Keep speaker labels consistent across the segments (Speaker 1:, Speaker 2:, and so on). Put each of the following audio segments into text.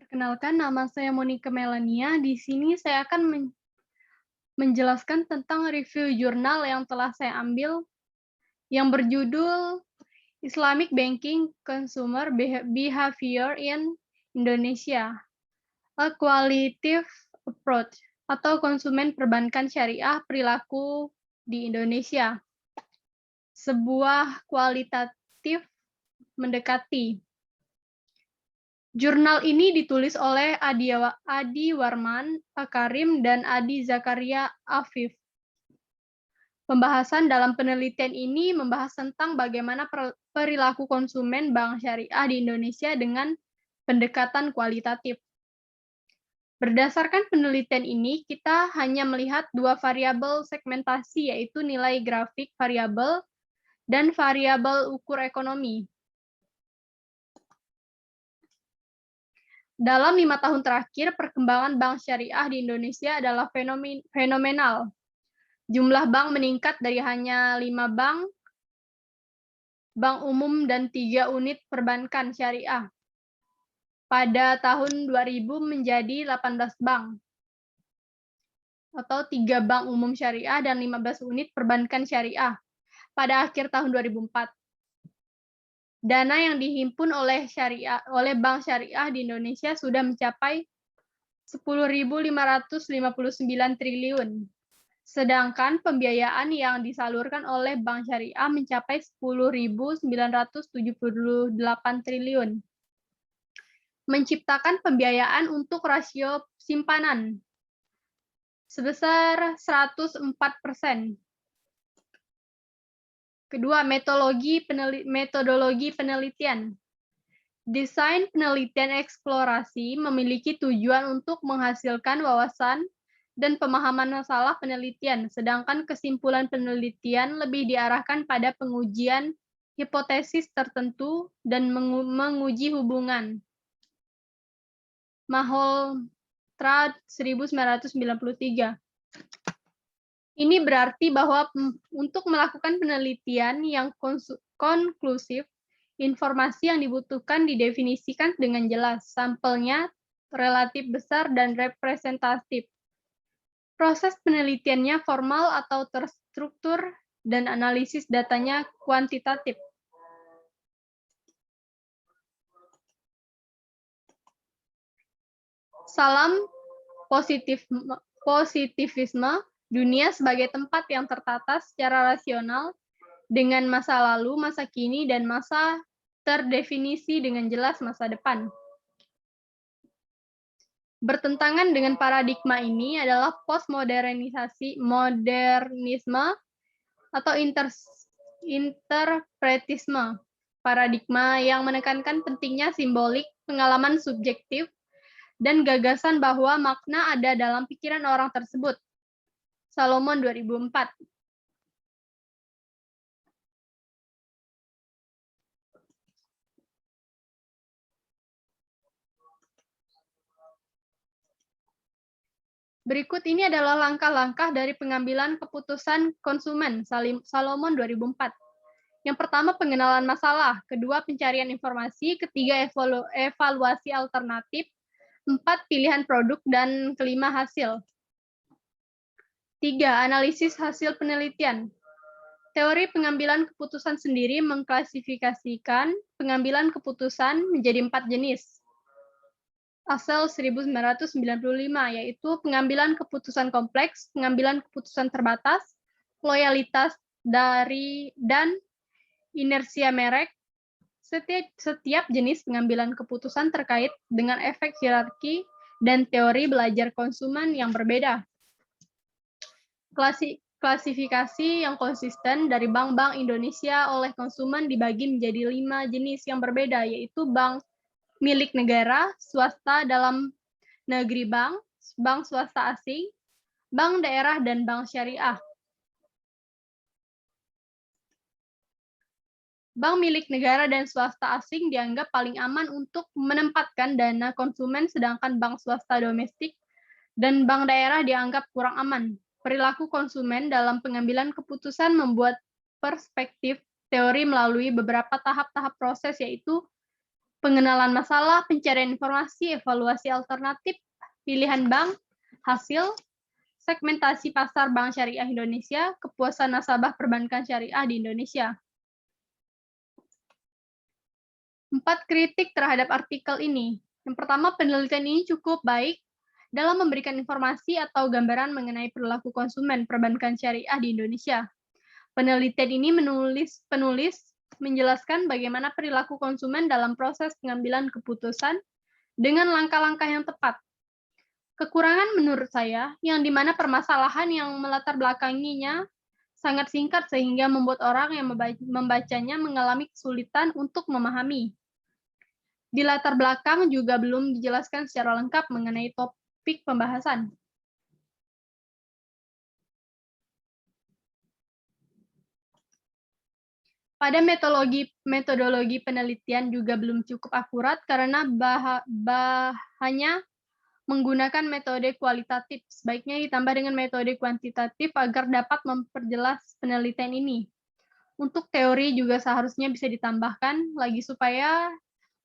Speaker 1: Perkenalkan, nama saya Monica Melania. Di sini saya akan menjelaskan tentang review jurnal yang telah saya ambil yang berjudul Islamic Banking Consumer Behavior in Indonesia, a Qualitative Approach, atau konsumen perbankan syariah perilaku di Indonesia. Sebuah kualitatif mendekati. Jurnal ini ditulis oleh Adi Warman Karim dan Adi Zakaria Afif. Pembahasan dalam penelitian ini membahas tentang bagaimana perilaku konsumen bank syariah di Indonesia dengan pendekatan kualitatif. Berdasarkan penelitian ini, kita hanya melihat dua variabel segmentasi, yaitu nilai grafik variabel dan variabel ukur ekonomi. Dalam 5 tahun terakhir, perkembangan bank syariah di Indonesia adalah fenomenal. Jumlah bank meningkat dari hanya 5 bank umum dan 3 unit perbankan syariah. Pada tahun 2000 menjadi 18 bank, atau 3 bank umum syariah dan 15 unit perbankan syariah pada akhir tahun 2004. Dana yang dihimpun oleh bank syariah di Indonesia sudah mencapai 10.559 triliun. Sedangkan pembiayaan yang disalurkan oleh bank syariah mencapai 10.978 triliun. Menciptakan pembiayaan untuk rasio simpanan sebesar 104%. Kedua, metodologi penelitian. Desain penelitian eksplorasi memiliki tujuan untuk menghasilkan wawasan dan pemahaman masalah penelitian, sedangkan kesimpulan penelitian lebih diarahkan pada pengujian hipotesis tertentu dan menguji hubungan. Malhotra 1993. Ini berarti bahwa untuk melakukan penelitian yang konklusif, informasi yang dibutuhkan didefinisikan dengan jelas, sampelnya relatif besar dan representatif. Proses penelitiannya formal atau terstruktur, dan analisis datanya kuantitatif. Salam positivisme, dunia sebagai tempat yang tertata secara rasional dengan masa lalu, masa kini, dan masa terdefinisi dengan jelas masa depan. Bertentangan dengan paradigma ini adalah modernisme atau interpretisme, paradigma yang menekankan pentingnya simbolik, pengalaman subjektif, dan gagasan bahwa makna ada dalam pikiran orang tersebut. Salomon 2004. Berikut ini adalah langkah-langkah dari pengambilan keputusan konsumen, Salomon 2004. Yang pertama, pengenalan masalah. Kedua, pencarian informasi. Ketiga, evaluasi alternatif. 4, pilihan produk. Dan kelima, hasil. 3, analisis hasil penelitian. Teori pengambilan keputusan sendiri mengklasifikasikan pengambilan keputusan menjadi 4 jenis. Asal 1995, yaitu pengambilan keputusan kompleks, pengambilan keputusan terbatas, loyalitas dan inersia merek. Setiap jenis pengambilan keputusan terkait dengan efek hierarki dan teori belajar konsumen yang berbeda. Klasifikasi yang konsisten dari bank-bank Indonesia oleh konsumen dibagi menjadi 5 jenis yang berbeda, yaitu bank milik negara, swasta dalam negeri bank swasta asing, bank daerah, dan bank syariah. Bank milik negara dan swasta asing dianggap paling aman untuk menempatkan dana konsumen, sedangkan bank swasta domestik dan bank daerah dianggap kurang aman. Perilaku konsumen dalam pengambilan keputusan membuat perspektif teori melalui beberapa tahap-tahap proses, yaitu pengenalan masalah, pencarian informasi, evaluasi alternatif, pilihan bank, hasil, segmentasi pasar bank syariah Indonesia, kepuasan nasabah perbankan syariah di Indonesia. 4 kritik terhadap artikel ini. Yang pertama, penelitian ini cukup baik dalam memberikan informasi atau gambaran mengenai perilaku konsumen perbankan syariah di Indonesia. Penelitian ini penulis menjelaskan bagaimana perilaku konsumen dalam proses pengambilan keputusan dengan langkah-langkah yang tepat. Kekurangan menurut saya, yang dimana permasalahan yang melatar belakanginya sangat singkat sehingga membuat orang yang membacanya mengalami kesulitan untuk memahami. Di latar belakang juga belum dijelaskan secara lengkap mengenai topik pembahasan. Pada metodologi penelitian juga belum cukup akurat karena hanya menggunakan metode kualitatif. Sebaiknya ditambah dengan metode kuantitatif agar dapat memperjelas penelitian ini. Untuk teori juga seharusnya bisa ditambahkan lagi supaya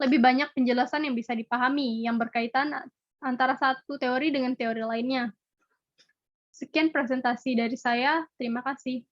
Speaker 1: lebih banyak penjelasan yang bisa dipahami yang berkaitan antara satu teori dengan teori lainnya. Sekian presentasi dari saya. Terima kasih.